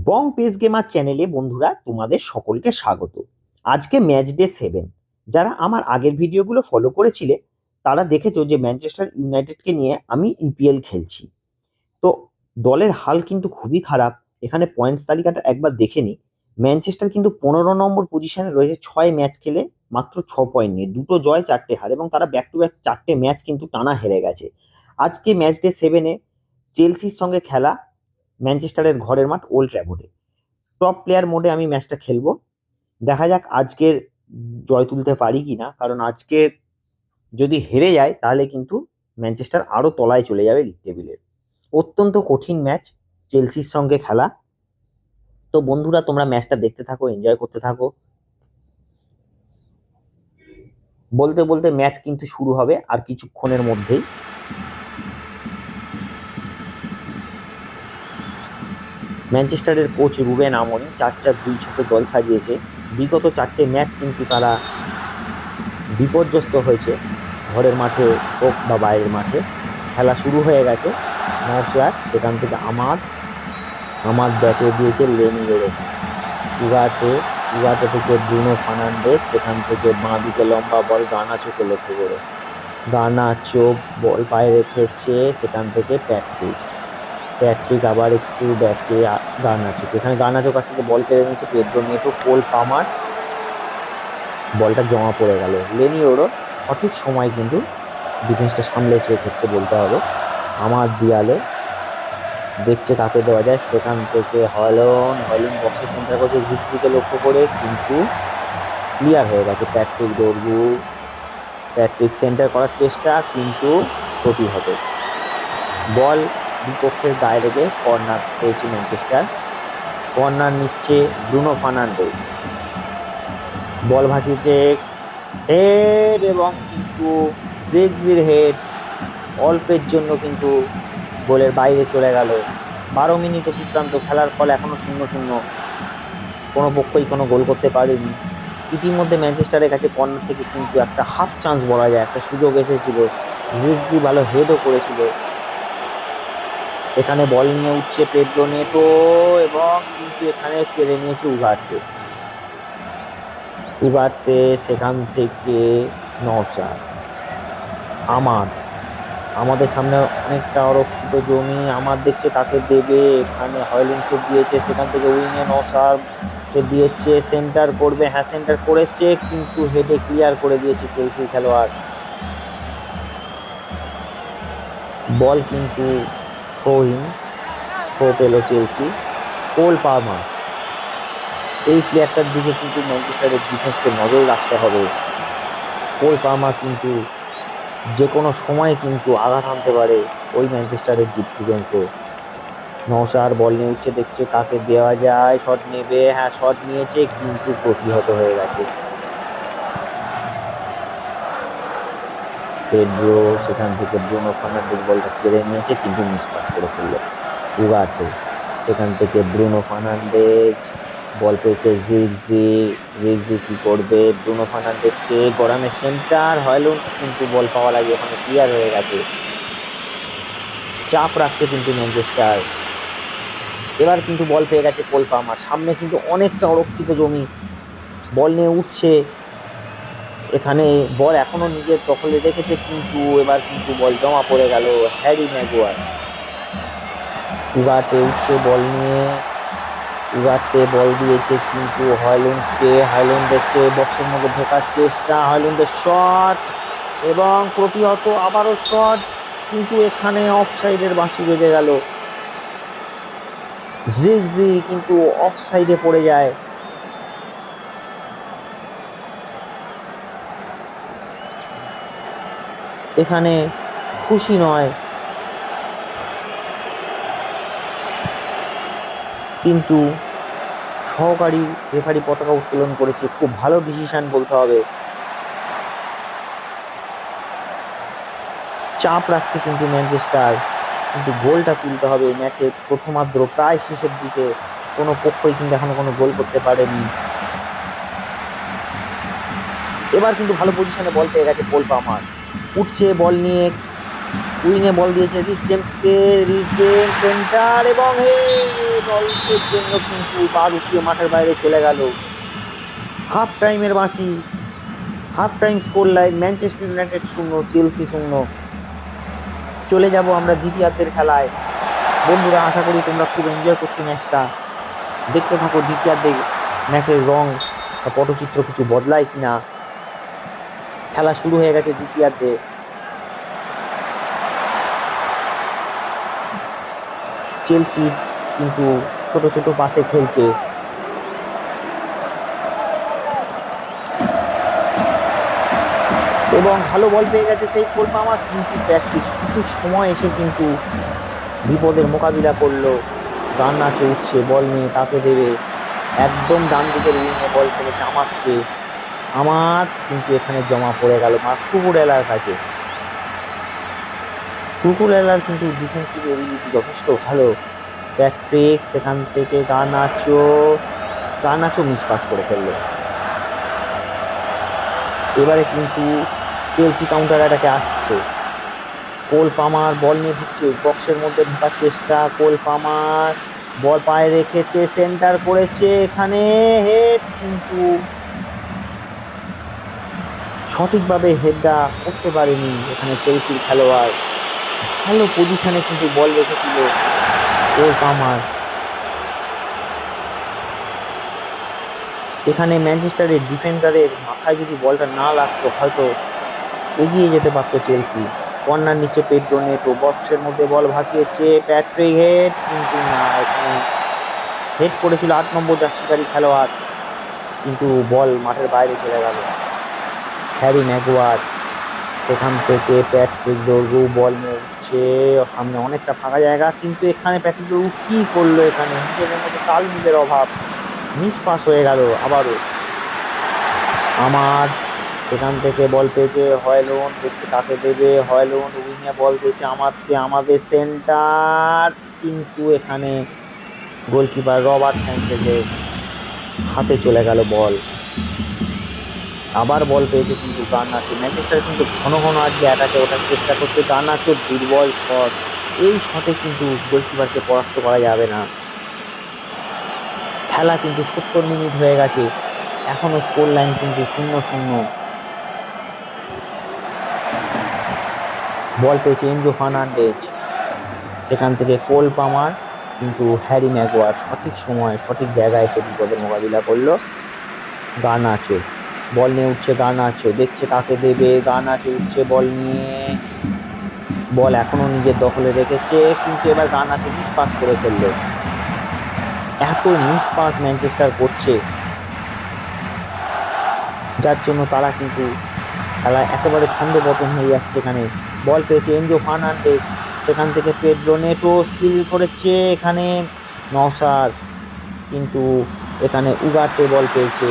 গং pace gamer চ্যানেলে বন্ধুরা তোমাদের সকলকে স্বাগত। আজকে ম্যাচ ডে 7। যারা আমার আগের ভিডিওগুলো ফলো করেছিলে তারা দেখেছো যে ম্যানচেস্টার ইউনাইটেডকে নিয়ে আমি ইপিএল খেলছি। তো দলের হাল কিন্তু খুবই খারাপ। এখানে পয়েন্টস তালিকাটা একবার দেখে নিই। ম্যানচেস্টার কিন্তু 15 নম্বর পজিশনে রয়েছে, 6 ম্যাচ খেলে মাত্র 6 পয়েন্ট নিয়ে, 2টো জয় 4টে হার, এবং তারা ব্যাক টু ব্যাক 4টে ম্যাচ কিন্তু টানা হেরে গেছে। আজকে ম্যাচ ডে 7-এ চেলসির সঙ্গে খেলা, ম্যানচেস্টারের ঘরের মাঠ ওল্ড ট্র্যাফোর্ডে। টপ প্লেয়ার মোডে আমি ম্যাচটা খেলবো। দেখা যাক আজকের জয় তুলতে পারি কি না, কারণ আজকে যদি হেরে যায় তাহলে কিন্তু ম্যানচেস্টার আরো তলায় চলে যাবে লিগ টেবিলের। অত্যন্ত কঠিন ম্যাচ চেলসির সঙ্গে খেলা। তো বন্ধুরা তোমরা ম্যাচটা দেখতে থাকো, এনজয় করতে থাকো। বলতে বলতে ম্যাচ কিন্তু শুরু হবে আর কিছুক্ষণের মধ্যেই। ম্যানচেস্টারের কোচ রুবেন আমরিম 4-4-2 দল সাজিয়েছে। বিগত 4টে ম্যাচ কিন্তু তারা বিপর্যস্ত হয়েছে, ঘরের মাঠে হোক বা বাইরের মাঠে। খেলা শুরু হয়ে গেছে। নওশাদ, সেখান থেকে আমার ব্যাটে দিয়েছে লেনিয়েরো। উগাটে থেকে ব্রুনো ফার্নান্ডেস, সেখান থেকে বাঁ দিকে লম্বা বল গার্নাচোকে লক্ষ্য করে। গার্নাচো বল পায়ে রেখেছে, সেখান থেকে প্যাট্রিক আবার একটু ব্যাটে গার্নাচোকে, এখানে গার্নাচোর কাছ থেকে বল কেড়ে নিয়েছে পেড্রো নেটো। কোল পামার, বলটা জমা পড়ে গেল। লেনিয়েরো সঠিক সময় কিন্তু ডিফেন্সটা সামলেছে, এক্ষেত্রে বলতে হবে। আমার দিয়ালো দেখছে কাকে দেওয়া যায়, সেখান থেকে হয়লুন বক্সে সেন্টার করছে জিগজিকে লক্ষ্য করে, কিন্তু ক্লিয়ার হয়ে গেছে। প্যাট্রিক সেন্টার করার চেষ্টা, কিন্তু প্রতিহত। বল বিপক্ষের গায়ে লেগে কর্নার পেয়েছে ম্যানচেস্টার। কর্নার নিচ্ছে ব্রুনো ফার্নান্ডেস, বল ভাসিয়েছে হেড, এবং কিন্তু জিগজির হেড অল্পের জন্য কিন্তু গোলের বাইরে চলে গেল। 12 মিনিট অতিক্রান্ত, খেলার ফল এখনো 0-0। কোনো পক্ষই কোনো গোল করতে পারেনি। ইতিমধ্যে ম্যানচেস্টারের কাছে কর্নার থেকে কিন্তু একটা হাফ চান্স বলা যায়, একটা সুযোগ এসেছিল। জিগজি ভালো হেডও করেছিল। এখানে বল নিয়ে উঠছে পেড্রো নেটো, এবং কিন্তু এখানে কেড়ে নিয়েছে উগারতে, সেখান থেকে নওশাদ। আমাদের সামনে অনেকটা অরক্ষিত জমি, দেখছে তাকে দেবে, এখানে হয়লুনকে দিয়েছে, সেখান থেকে উইংয়ে নওশাদকে দিয়েছে, সেন্টার করবে, হ্যাঁ সেন্টার করেছে, কিন্তু হেডে ক্লিয়ার করে দিয়েছে চেলসির খেলোয়াড়। বল কিন্তু থ্রো পেল চেলসি। কোল পামার, এই প্লেয়ারটার দিকে কিন্তু ম্যানচেস্টারের ডিফেন্সকে নজর রাখতে হবে। কোল পামার কিন্তু যে কোনো সময় কিন্তু আঘাত আনতে পারে ওই ম্যানচেস্টারের ডিফেন্সে। নওশাদ বল নিয়ে উঠছে, দেখছে কাকে দেওয়া যায়, শট নেবে, হ্যাঁ শট নিয়েছে, কিন্তু প্রতিহত হয়ে গেছে। পেড্রো, সেখান থেকে ব্রুনো ফার্নান্ডেস বলটা কেড়ে নিয়েছে, কিন্তু মিসপাস করে ফেললো উগাটে। সেখান থেকে ব্রুনো ফার্নান্ডেজ বল পেয়েছে জিগজি কি করবে, ব্রুনো ফার্নান্ডেজকে গড়ানো সেন্টার, হয়লুন কিন্তু বল পাওয়া লাগে ওখানে ক্লিয়ার হয়ে গেছে। চাপ রাখছে কিন্তু ম্যানচেস্টার। এবার কিন্তু বল পেয়ে গেছে কোল পামার, সামনে কিন্তু অনেকটা অরক্ষিত জমি, বল নিয়ে উঠছে। এখানে বল এখনো নিজের দখলে রেখেছে, কিন্তু এবার কিন্তু বল জমা পড়ে গেল হ্যারি ম্যাগুয়ার। উগাটে উঠছে বল নিয়ে, উগাটে বল দিয়েছে, কিন্তু হয়লুন দেখছে বক্সের মধ্যে ঢোকার চেষ্টা, হয়লুন্ডের শট, এবং প্রতিহত, আবারও শট, কিন্তু এখানে অফসাইডের বাঁশি বেজে গেল। জিগজি কিন্তু অফসাইডে পড়ে যায়। এখানে খুশি নয়, কিন্তু সহকারী রেফারি পতাকা উত্তোলন করেছে, খুব ভালো ডিসিশন বলতে হবে। চাপ রাখছে কিন্তু ম্যানচেস্টার, কিন্তু গোলটা তুলতে হবে। ম্যাচের প্রথমার্ধ প্রায় শেষের দিকে, কোনো পক্ষই কিন্তু এখনো কোনো গোল করতে পারেনি। এবার কিন্তু ভালো পজিশনে বল পেয়ে গেছে কোল পামার, উঠছে বল নিয়ে, উইংয়ে বল দিয়েছে রিস জেমসকে, রিস জেমস সেন্টার এবং অল্পের জন্য কিন্তু বার উঠিয়ে মাঠের বাইরে চলে গেল। হাফ টাইমের বাঁশি, half time score line Manchester United 0, Chelsea 0। চলে যাব আমরা দ্বিতীয়ার্ধের খেলায়। বন্ধুরা, আশা করি তোমরা খুব এনজয় করছো ম্যাচটা। দেখতে থাকো দ্বিতীয়ার্ধে ম্যাচের রং বা পটচিত্র কিছু বদলায় কিনা। খেলা শুরু হয়ে গেছে দ্বিতীয়ার্ধে। চেলসি কিন্তু ছোট ছোট পাসে খেলছে এবং ভালো বল পেয়ে গেছে সেই কোল পামার, কিন্তু প্র্যাকটিস সঠিক সময় এসে কিন্তু বিপদের মোকাবিলা করলো। গার্নাচো উঠছে বল নিয়ে, তাকে দেবে একদম ডান দিকের উইংয়ে বল খেলেছে আমারকে, আমার কিন্তু এখানে জমা পড়ে গেল কুকুরেলার কাছে। কুকুরেলার কিন্তু ডিফেন্সিভ এবিলিটি যথেষ্ট ভালো। প্যাট্রিক সেখান থেকে গার্নাচো মিস পাস করে ফেললো। এবারে কিন্তু চেলসি কাউন্টার অ্যাটাকে আসছে। কোল পামার বল নিয়ে ঢুকছে, বক্সের মধ্যে ঢোকার চেষ্টা, কোল পামার বল পায়ে রেখেছে, সেন্টার করেছে, এখানে হেড, কিন্তু সঠিকভাবে হেডটা করতে পারেনি এখানে চেলসির খেলোয়াড়। ভালো পজিশনে কিন্তু বল রেখেছিল কোল পামার। এখানে ম্যানচেস্টারের ডিফেন্ডারের মাথায় যদি বলটা না লাগতো হয়তো এগিয়ে যেতে পারতো চেলসি। কর্নার নিচে পেড্রো নেটো, বক্সের মধ্যে বল ভাসিয়েছে, প্যাট্রিক হেড, কিন্তু না, এখানে হেড করেছিল 8 নম্বর জার্সিধারী খেলোয়াড়, কিন্তু বল মাঠের বাইরে চলে গেল। হ্যারি ম্যাগুয়ার সেখান থেকে প্যাট্রিক ডোরগু বল নিয়ে উঠছে, সামনে অনেকটা ফাঁকা জায়গা, কিন্তু এখানে প্যাট্রিক ডোরগু কি করলো, এখানে নিজেদের মধ্যে তাল মিলের অভাব, মিস পাস হয়ে গেল আবারও। আমার সেখান থেকে বল পেয়েছে হয়লুন্ড, দেখছে কাকে দেবে, হয়লুন্ড উইংয়ে বল দিয়েছে আমাকে, আমাদের সেন্টার, কিন্তু এখানে গোলকিপার রবার্ট স্যাঞ্চেজের হাতে চলে গেল বল। আবার বল পেয়েছে কিন্তু গার্নাচো। ম্যানচেস্টার কিন্তু ঘন ঘন আজকে অ্যাটাকে ওঠার চেষ্টা করছে, গার্নাচোর দুর্বল শট, এই শটে কিন্তু গোলকিপারকে পরাস্ত করা যাবে না। খেলা কিন্তু 70 মিনিট হয়ে গেছে, এখনো স্কোর লাইন কিন্তু 0-0। বল পেয়েছে এনজো ফার্নান্ডেজ, সেখান থেকে কোল পামার, কিন্তু হ্যারি ম্যাগুয়ার সঠিক সময় সঠিক জায়গায় এসে বিপদের মোকাবিলা করলো। গার্নাচো বল নিয়ে উঠছে, গার্নাচো দেখছে কাকে দেবে, গার্নাচো উঠছে বল নিয়ে, বল এখনো নিজের দখলে রেখেছে, কিন্তু এবার গার্নাচো মিস পাস করে ফেললো। এত মিস পাস ম্যানচেস্টার করছে, যার জন্য তারা কিন্তু খেলায় একেবারে ছন্দপতন হয়ে যাচ্ছে। এখানে বল পেয়েছে এনজো ফার্নান্ডেজ, সেখান থেকে পেড্রো নেটো স্কিল করেছে, এখানে নওশাদ, কিন্তু এখানে উগারটে বল পেয়েছে,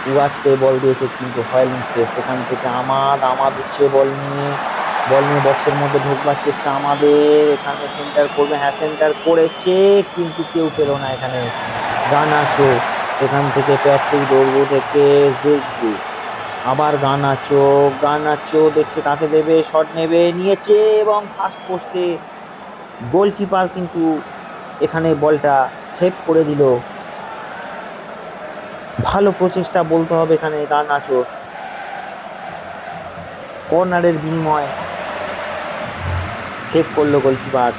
উগারটে বল দিয়েছে কিন্তু হয়লুন্ডকে, সেখান থেকে আমাদ উঠছে বল নিয়ে, বক্সের মধ্যে ঢোকবার চেষ্টা আমাদের, এখানে সেন্টার করবে, হ্যাঁ সেন্টার করেছে, কিন্তু কেউ পেল না এখানে। গার্নাচো সেখান থেকে প্যাট্রিক ডোরগু থেকে জিগজি, আবার গার্নাচো দেখছে কাকে দেবে, শট নেবে, নিয়েছে এবং ফার্স্ট পোস্টে গোলকিপার কিন্তু এখানে বলটা সেভ করে দিল। ভালো প্রচেষ্টা বলতে হবে এখানে গার্নাচো। কর্নারের বিনিময়ে সেভ করলো গোলকিপার।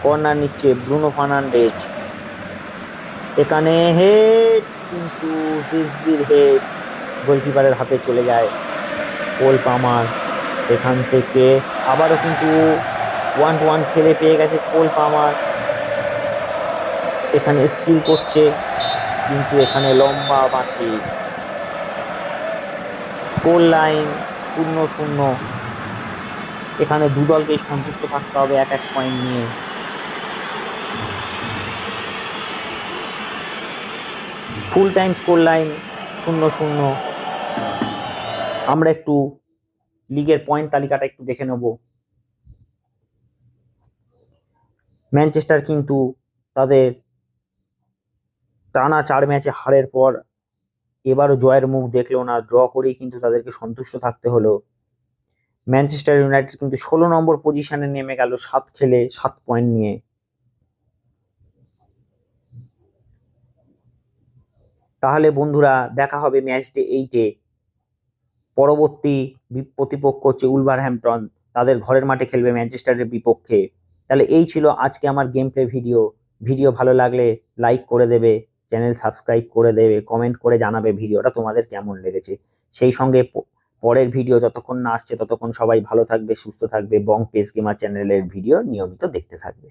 কর্নার নিচ্ছে ব্রুনো ফার্নান্ডেজ, এখানে হেড, কিন্তু জিগজির হেড গোলকিপারের হাতে চলে যায়। কোল পামার সেখান থেকে আবারও কিন্তু 1-1 খেলে পেয়ে গেছে কোল পামার, এখানে স্কিল করছে, কিন্তু এখানে লম্বা বাঁশি। Score line 0-0। এখানে দু দলকেই সন্তুষ্ট থাকতে হবে এক পয়েন্ট নিয়ে। Full time score line 0-0। আমরা একটু লিগের পয়েন্ট তালিকাটা একটু দেখে নেব। ম্যানচেস্টার কিন্তু তাদের টানা 4 ম্যাচে হারের পর এবারও জয়ের মুখ দেখলো না, ড্র করেই কিন্তু তাদেরকে সন্তুষ্ট থাকতে হলো। ম্যানচেস্টার ইউনাইটেড কিন্তু 16 নম্বর পজিশনে নেমে গেল 7 খেলে 7 পয়েন্ট নিয়ে। তাহলে বন্ধুরা দেখা হবে ম্যাচ ডে 8-এ। পরবর্তী প্রতিপক্ষ হচ্ছে উলভারহ্যাম্পটন, তাদের ঘরের মাঠে খেলবে ম্যানচেস্টারের বিপক্ষে। তাহলে এই ছিল আজকে আমার গেম প্লে ভিডিও। ভিডিও ভালো লাগলে লাইক করে দেবে, চ্যানেল সাবস্ক্রাইব করে দেবে, কমেন্ট করে জানাবে ভিডিওটা তোমাদের কেমন লেগেছে। সেই সঙ্গে পরের ভিডিও যতক্ষণ না আসছে ততক্ষণ সবাই ভালো থাকবে, সুস্থ থাকবে এবং পেস গেমার চ্যানেলের ভিডিও নিয়মিত দেখতে থাকবে।